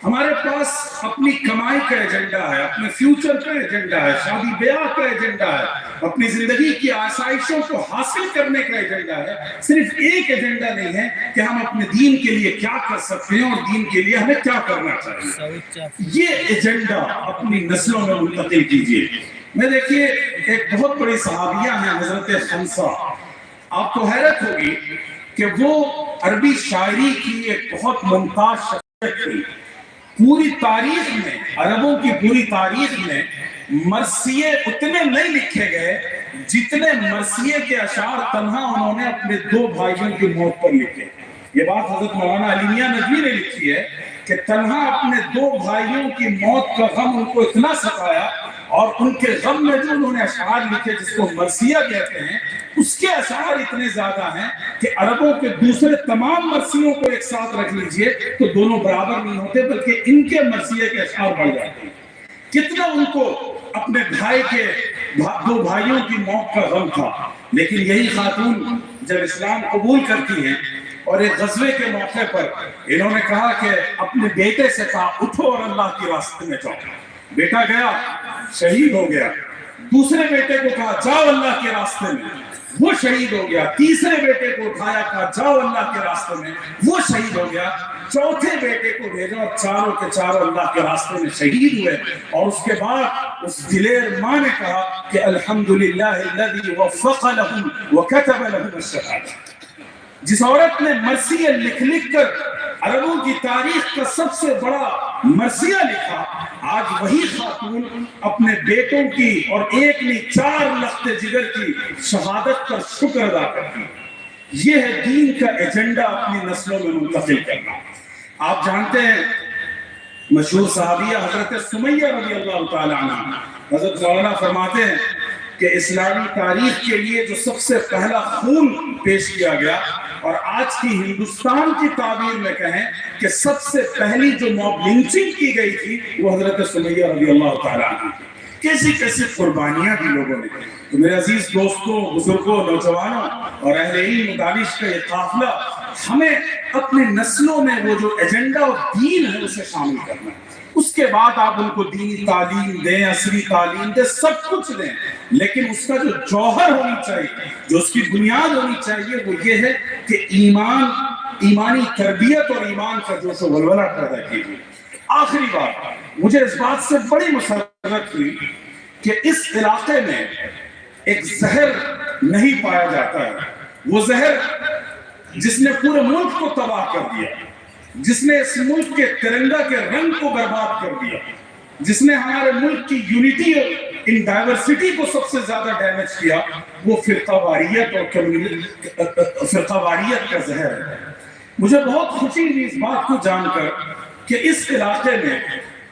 ہمارے پاس اپنی کمائی کا ایجنڈا ہے، اپنے فیوچر کا ایجنڈا ہے، شادی بیاہ کا ایجنڈا ہے، اپنی زندگی کی آسائشوں کو حاصل کرنے کا ایجنڈا ہے. صرف ایک ایجنڈا نہیں ہے کہ ہم اپنے دین کے لیے کیا کر سکتے ہیں اور دین کے لیے ہمیں کیا کرنا چاہیے. یہ ایجنڈا اپنی نسلوں میں منتقل کیجیے. میں دیکھیے ایک بہت بڑی صحابیہ ہیں حضرت خنسہ. آپ کو حیرت ہوگی کہ وہ عربی شاعری کی ایک بہت ممتاز شخصیت تھی. پوری تاریخ میں، عربوں کی پوری تاریخ میں مرثیے اتنے نہیں لکھے گئے جتنے مرثیے کے اشعار تنہا انہوں نے اپنے دو بھائیوں کی موت پر لکھے. یہ بات حضرت مولانا علی میاں ندوی نے لکھی ہے کہ تنہا اپنے دو بھائیوں کی موت کا غم ان کو اتنا ستایا، اور ان کے غم میں جو انہوں نے اشعار لکھے جس کو مرثیہ کہتے ہیں، اس کے اشعار اتنے زیادہ ہیں کہ عربوں کے دوسرے تمام مرثیوں کو ایک ساتھ رکھ لیجئے تو دونوں برابر نہیں ہوتے، بلکہ ان کے مرثیے کے اشعار بڑھ جاتے ہیں. کتنا ان کو اپنے بھائی کے دو بھائیوں کی موت کا غم تھا. لیکن یہی خاتون جب اسلام قبول کرتی ہیں اور ایک غزوے کے موقع پر انہوں نے کہا کہ اپنے بیٹے سے کہا اٹھو اور اللہ کے راستے میں جاؤ. بیٹا گیا، شہید ہو گیا. دوسرے بیٹے کو کہا جاؤ اللہ کے راستے میں، وہ شہید ہو گیا. تیسرے بیٹے کو اٹھایا، کہا جاؤ اللہ کے راستے میں، وہ شہید ہو گیا. چوتھے بیٹے کو بھیجا اور چاروں کے چاروں اللہ کے راستے میں شہید ہوئے. اور اس کے بعد اس دلیر ماں نے کہا کہ الحمدللہ الذی وفق لهم وكتب لهم الشهادہ. جس عورت نے مرثیہ لکھ لکھ کر عربوں کی تاریخ کا سب سے بڑا مرثیہ لکھا، آج وہی خاتون اپنے بیٹوں کی اور ایک نہیں 4 لخت جگر کی شہادت پر شکر ادا کرتی. یہ ہے دین کا ایجنڈا اپنی نسلوں میں منتقل کرنا. آپ جانتے ہیں مشہور صحابیہ حضرت سمیہ رضی اللہ تعالی عنہ، حضرت مولانا فرماتے ہیں کہ اسلامی تاریخ کے لیے جو سب سے پہلا خون پیش کیا گیا، اور آج کی ہندوستان کی تعبیر میں کہیں کہ سب سے پہلی جو موب لنچنگ کی گئی تھی وہ حضرت سمیہ رضی اللہ تعالیٰ عنہ کی۔ کیسی کیسی قربانیاں دی لوگوں نے۔ تو میرے عزیز دوستوں، بزرگوں، نوجوانوں اور اہل علم دانش کا یہ قافلہ، ہمیں اپنے نسلوں میں وہ جو ایجنڈا اور دین ہے اسے شامل کرنا ہے۔ اس کے بعد آپ ان کو دینی تعلیم دیں، عصری تعلیم دیں، سب کچھ دیں، لیکن اس کا جو جوہر ہونی چاہیے، جو اس کی بنیاد ہونی چاہیے، وہ یہ ہے کہ ایمانی تربیت اور ایمان کا جوش و ولولہ پیدا کیجیے۔ آخری بات، مجھے اس بات سے بڑی مسرت ہوئی کہ اس علاقے میں ایک زہر نہیں پایا جاتا ہے، وہ زہر جس نے پورے ملک کو تباہ کر دیا، جس نے اس ملک کے ترنگا کے رنگ کو برباد کر دیا، جس نے ہمارے ملک کی یونٹی ان ڈائیورسٹی کو سب سے زیادہ ڈیمیج کیا، وہ فرقہ واریت اور فرقہ واریت کا زہر ہے۔ مجھے بہت خوشی ہوئی اس بات کو جان کر کہ اس علاقے میں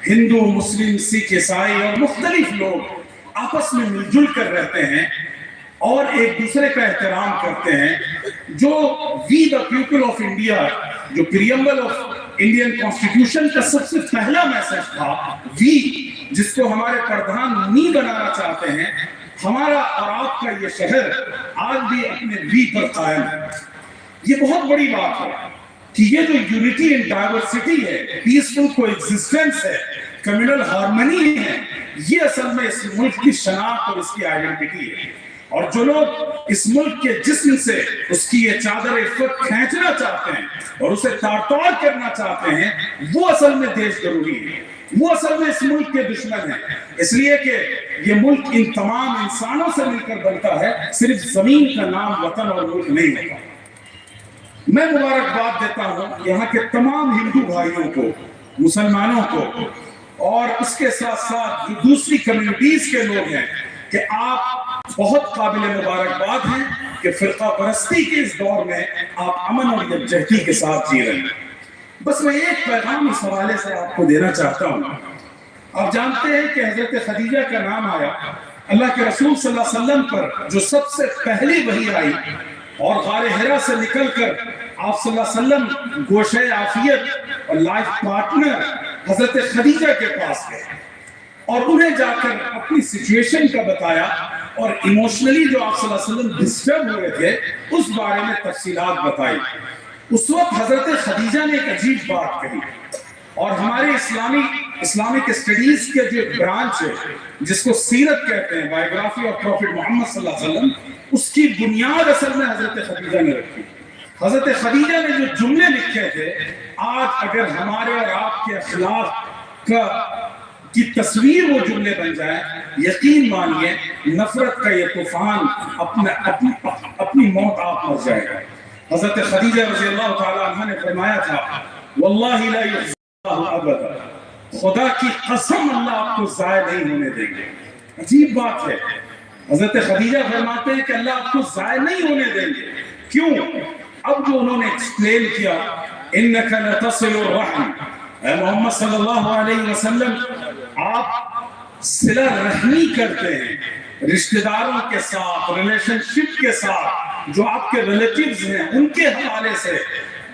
ہندو، مسلم، سکھ، عیسائی اور مختلف لوگ آپس میں مل جل کر رہتے ہیں اور ایک دوسرے کا احترام کرتے ہیں۔ جو وی دا پیپل آف انڈیا، جو پریمبل آف انڈین کانسٹیٹیوشن کا سب سے پہلا میسج تھا، وی، جس کو ہمارے پردھان منی بنانا چاہتے ہیں، ہمارا اور آپ کا یہ شہر آج بھی اپنے وی پر قائم ہے۔ یہ بہت بڑی بات ہے کہ یہ جو یونٹی ان ڈائیورسٹی ہے، پیسفل کو ایگزسٹنس ہے، کمیونل ہارمنی ہے، یہ اصل میں اس ملک کی شناخت اور اس کی آئیڈینٹی ہے۔ اور جو لوگ اس ملک کے جسم سے اس کی یہ چادر عفت کھینچنا چاہتے ہیں اور اسے تار تار کرنا چاہتے ہیں، وہ اصل میں دیش ضروری ہے، وہ اصل میں اس ملک کے دشمن ہیں۔ اس لیے کہ یہ ملک ان تمام انسانوں سے مل کر بنتا ہے، صرف زمین کا نام وطن اور ملک نہیں ہوتا۔ میں مبارکباد دیتا ہوں یہاں کے تمام ہندو بھائیوں کو، مسلمانوں کو، اور اس کے ساتھ ساتھ جو دوسری کمیونٹیز کے لوگ ہیں، کہ آپ بہت قابل مبارکباد ہیں کہ فرقہ پرستی کے اس دور میں آپ امن اور یکجہتی کے ساتھ جی رہے ہیں۔ بس میں ایک پیغام اس حوالے سے آپ کو دینا چاہتا ہوں۔ آپ جانتے ہیں کہ حضرت خدیجہ کا نام آیا، اللہ کے رسول صلی اللہ علیہ وسلم پر جو سب سے پہلی وحی آئی، اور غار حرا سے نکل کر آپ صلی اللہ علیہ وسلم گوشہ عافیت اور لائف پارٹنر حضرت خدیجہ کے پاس گئے اور انہیں جا کر اپنی سچویشن کا بتایا، اور ایموشنلی جو آپ صلی اللہ علیہ وسلم ڈسٹرب ہوئے تھے اس بارے میں تفصیلات بتائی۔ اس وقت حضرت خدیجہ نے ایک عجیب بات کہی، اور ہمارے اسلامک اسٹڈیز کے جو برانچ ہے جس کو سیرت کہتے ہیں، بایوگرافی آف پروفٹ محمد صلی اللہ علیہ وسلم، اس کی بنیاد اصل میں حضرت خدیجہ نے رکھی۔ حضرت خدیجہ نے جو جملے لکھے تھے، آج اگر ہمارے اور آپ کے اخلاق کی تصویر وہ جملے بن جائیں، یقین مانیے نفرت کا یہ طوفان اپنی موت آپ مر جائے گا۔ حضرت خدیجہ رضی اللہ تعالی عنہ نے فرمایا تھا، واللہ لا یخزی اللہ ابدا، خدا کی قسم اللہ آپ کو ضائع نہیں ہونے دیں گے۔ عجیب بات ہے، حضرت خدیجہ فرماتے ہیں کہ اللہ آپ کو ضائع نہیں ہونے دیں گے۔ کیوں؟ اب جو انہوں نے ایکسپلین کیا، انک لتصل الرحم، اے محمد صلی اللہ علیہ وسلم، آپ صلہ رحمی کرتے ہیں رشتہ داروں کے ساتھ، ریلیشن شپ کے ساتھ، جو آپ کے ریلیٹیوز ہیں ان کے حوالے سے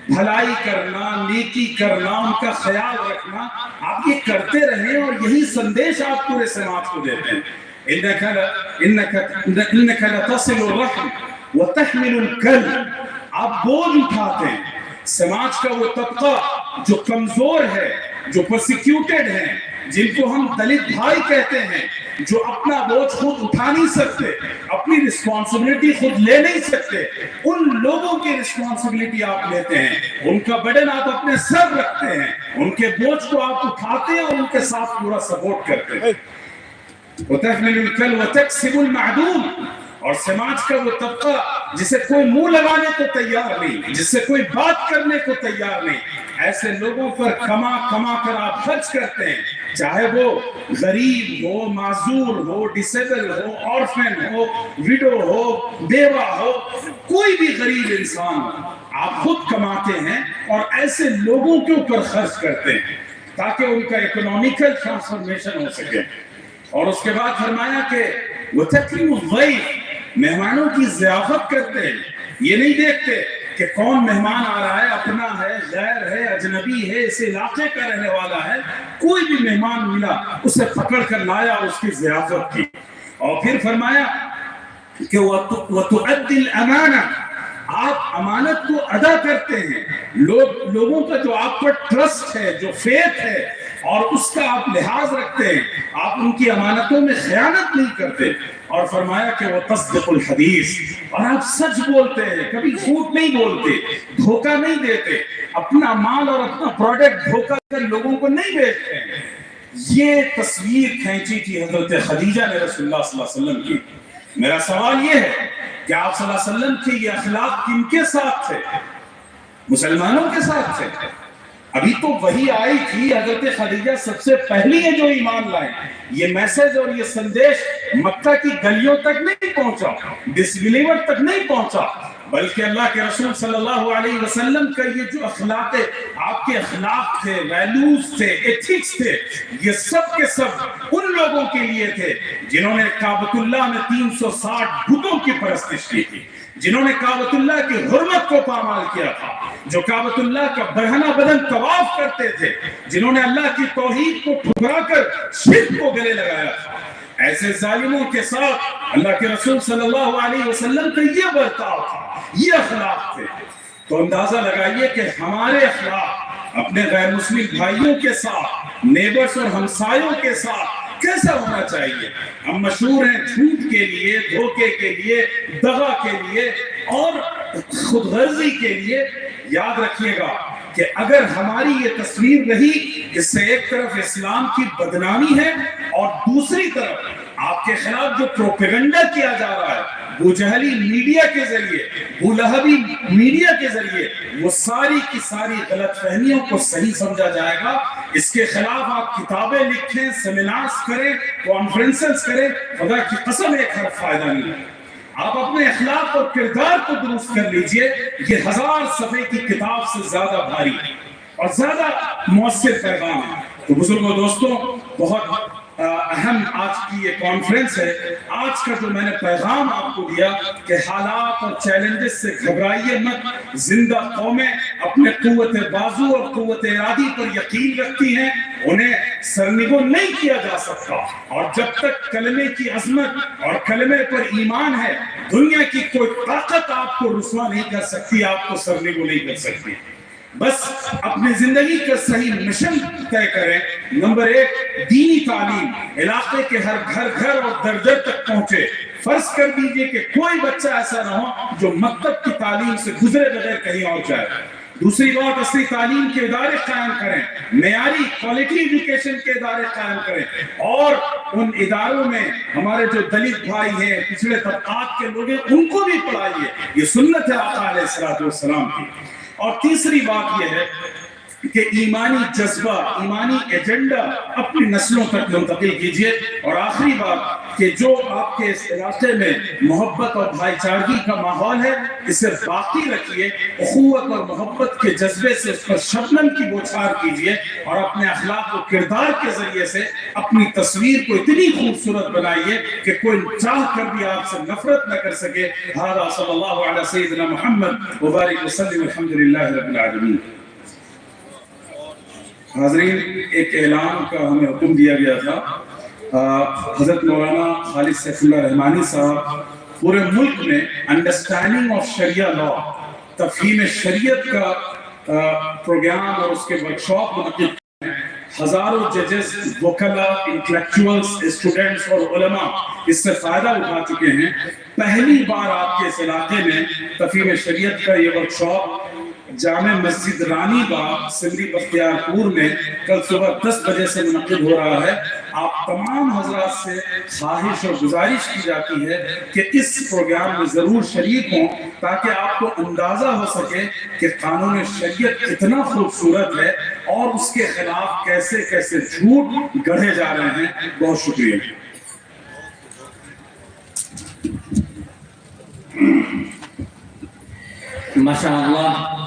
بھلائی کرنا، نیکی کرنا، ان کا خیال رکھنا، آپ یہ کرتے رہیں، اور یہی سندیش آپ پورے سماج کو دیتے ہیں۔ انک لتصل الرحم وتحمل الکل، آپ بوجھ اٹھاتے ہیں۔ سماج کا وہ طبقہ جو کمزور ہے، جو پرسیکیوٹڈ ہے، جن کو ہم دلت بھائی کہتے ہیں، جو اپنا بوجھ خود اٹھا نہیں سکتے، اپنی رسپانسبلٹی خود لے نہیں سکتے، ان لوگوں کی رسپانسبلٹی آپ لیتے ہیں، ان کا برڈن آپ اپنے سر رکھتے ہیں، ان کے بوجھ کو آپ اٹھاتے ہیں اور ان کے ساتھ پورا سپورٹ کرتے ہیں۔ وَتَحْمِلُ الْكَلْ وَتَكْسِبُ الْمَعْدُومِ، اور سماج کا وہ طبقہ جسے کوئی منہ لگانے کو تیار نہیں، جس سے کوئی بات کرنے کو تیار نہیں، ایسے لوگوں پر کما کر آپ خرچ کرتے ہیں، چاہے وہ غریب ہو، معذور ہو، ڈسیبل ہو، آرفن ہو، ویڈو ہو، بیوہ ہو، کوئی بھی غریب انسان ہو، آپ خود کماتے ہیں اور ایسے لوگوں کے اوپر خرچ کرتے ہیں تاکہ ان کا اکنامیکل ٹرانسفارمیشن ہو سکے۔ اور اس کے بعد فرمایا کہ وَتَكْرِمُ الضَّيْفَ، مہمانوں کی ضیافت کرتے ہیں، یہ نہیں دیکھتے کہ کون مہمان آ رہا ہے، اپنا ہے، غیر ہے، اجنبی ہے، اس علاقے کا رہنے والا ہے، کوئی بھی مہمان ملا اسے پکڑ کر لایا اور اس کی ضیافت کی. اور پھر فرمایا کہ وَتُؤَدِّي الْأَمَانَةَ، آپ امانت کو ادا کرتے ہیں، لوگوں کا جو آپ پر ٹرسٹ ہے، جو فیتھ ہے، اور اس کا آپ لحاظ رکھتے ہیں، آپ ان کی امانتوں میں خیانت نہیں کرتے. اور فرمایا کہ وہ تصدق الحدیث، اور آپ سچ بولتے ہیں، کبھی جھوٹ نہیں بولتے، دھوکہ نہیں دیتے، اپنا مال اور اپنا پروڈکٹ دھوکہ کر لوگوں کو نہیں بیچتے ہیں. یہ تصویر کھینچی تھی حضرت خدیجہ نے رسول اللہ صلی اللہ علیہ وسلم کی. میرا سوال یہ ہے کہ آپ صلی اللہ علیہ وسلم کے یہ اخلاق کن کے ساتھ تھے؟ مسلمانوں کے ساتھ تھے. ابھی تو وہی آئی تھی، حضرت خدیجہ سب سے پہلی ہے جو ایمان لائے. یہ میسج اور یہ سندیش مکہ کی گلیوں تک نہیں پہنچا، ڈس بلیور تک نہیں پہنچا، بلکہ اللہ کے رسول صلی اللہ علیہ وسلم کا یہ جو اخلاق ہے، آپ کے اخلاق تھے، ویلیوز تھے، ایتھکس تھے، یہ سب کے سب ان لوگوں کے لیے تھے جنہوں نے کعبۃ اللہ میں 360 بتوں کی پرستش کی تھی، جنہوں نے کعبۃ اللہ کی حرمت کو پامال کیا تھا، جو کعبۃ اللہ کا برہنہ بدن طواف کرتے تھے، جنہوں نے اللہ کی توحید کو ٹھکرا کر شرک کو گلے لگایا تھا. ایسے ظالموں کے ساتھ اللہ کے رسول صلی اللہ علیہ وسلم کا یہ برتاؤ تھا، یہ اخلاق تھے. تو اندازہ لگائیے کہ ہمارے اخلاق اپنے غیر مسلم بھائیوں کے ساتھ، نیبرز اور ہمسایوں کے ساتھ کیسا ہونا چاہیے. ہم مشہور ہیں جھوٹ کے لیے، دھوکے کے لیے، دغا کے لیے اور خود غرضی کے لیے. یاد رکھیے گا کہ اگر ہماری یہ تصویر رہی، اس سے ایک طرف اسلام کی بدنامی ہے اور دوسری طرف آپ کے خلاف جو پروپیگنڈا کیا جا رہا ہے ابو جہلی میڈیا کے ذریعے، ابو لہبی میڈیا کے ذریعے، وہ ساری کی ساری غلط فہمیوں کو صحیح سمجھا جائے گا. اس کے خلاف آپ کتابیں لکھیں، سیمینارز کریں، کانفرنسز کریں، خدا کی قسم ایک حرف فائدہ نہیں ہے. آپ اپنے اخلاق اور کردار کو درست کر لیجئے، یہ 1000 صفحے کی کتاب سے زیادہ بھاری اور زیادہ مؤثر پیغام ہے. تو بزرگوں دوستوں، بہت اہم آج کی یہ کانفرنس ہے. آج کا جو میں نے پیغام آپ کو دیا کہ حالات اور چیلنجز سے گھبرائیے مت. زندہ قومیں اپنے قوت بازو اور قوت ارادی پر یقین رکھتی ہیں، انہیں سرنگو نہیں کیا جا سکتا. اور جب تک کلمے کی عظمت اور کلمے پر ایمان ہے، دنیا کی کوئی طاقت آپ کو رسوا نہیں کر سکتی، آپ کو سرنگو نہیں کر سکتی. بس اپنی زندگی کا صحیح مشن طے کریں. نمبر 1، دینی تعلیم علاقے کے ہر گھر اور در در تک پہنچے. فرض کر دیجئے کہ کوئی بچہ ایسا نہ ہو جو مکتب کی تعلیم سے گزرے بغیر کہیں اور جائے. دوسری بات، اصلی تعلیم کے ادارے قائم کریں، معیاری کوالٹی ایجوکیشن کے ادارے قائم کریں، اور ان اداروں میں ہمارے جو دلت بھائی ہیں، پچھڑے طبقات کے لوگ ہیں، ان کو بھی پڑھائیے. یہ سنت ہے آقا علیہ الصلوۃ والسلام کی. اور تیسری بات یہ ہے کہ ایمانی جذبہ، ایمانی ایجنڈا اپنی نسلوں تک منتقل کیجئے. اور آخری بات کہ جو آپ کے اس علاقے میں محبت اور بھائی چارگی کا ماحول ہے، اسے باقی رکھیے. اخوت اور محبت کے جذبے سے اس پر شبنم کی بوچھار کیجئے، اور اپنے اخلاق و کردار کے ذریعے سے اپنی تصویر کو اتنی خوبصورت بنائیے کہ کوئی چاہ کر بھی آپ سے نفرت نہ کر سکے. ھذا صلی اللہ علی سیدنا محمد وبارک وسلم. الحمدللہ رب العالمین. حاضرین، ایک اعلان کا ہمیں حکم دیا گیا تھا. حضرت مولانا خالد سیف اللہ رحمانی صاحب پورے ملک میں انڈرسٹینڈنگ آف شریعہ لا، تفہیم شریعت کا پروگرام اور اس کے ورکشاپ منعقد ہیں. ہزاروں ججز، وکلا، انٹلیکچوئلز، اسٹوڈنٹس اور علماء اس سے فائدہ اٹھا چکے ہیں. پہلی بار آپ کے اس علاقے میں تفہیم شریعت کا یہ ورکشاپ جامع مسجد رانی باغ، سندھی بختیار پور میں کل صبح 10 بجے سے منعقد ہو رہا ہے. آپ تمام حضرات سے خواہش اور گزارش کی جاتی ہے کہ اس پروگرام میں ضرور شریک ہوں، تاکہ آپ کو اندازہ ہو سکے کہ قانون شریعت کتنا خوبصورت ہے اور اس کے خلاف کیسے کیسے جھوٹ گڑھے جا رہے ہیں. بہت شکریہ. ماشاء اللہ.